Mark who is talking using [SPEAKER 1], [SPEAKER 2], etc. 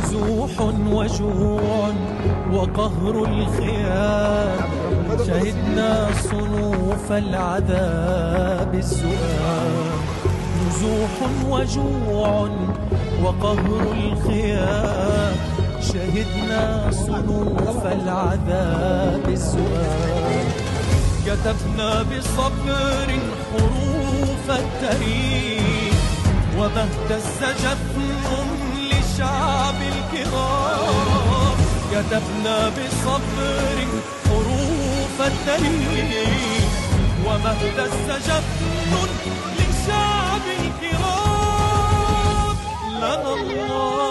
[SPEAKER 1] نزوح وجوع وقهر الخيام، شهدنا صنوف العذاب الزؤام. نزوح وجوع وقهر الخيام، شهدنا صنوف العذاب الزؤام. كتبنا بصبر حروف التاريخ، وما اهتز جفن للشعب الكرام. كتبنا بصبر حروف التاريخ، وما اهتز جفن للشعب الكرام. لنا الله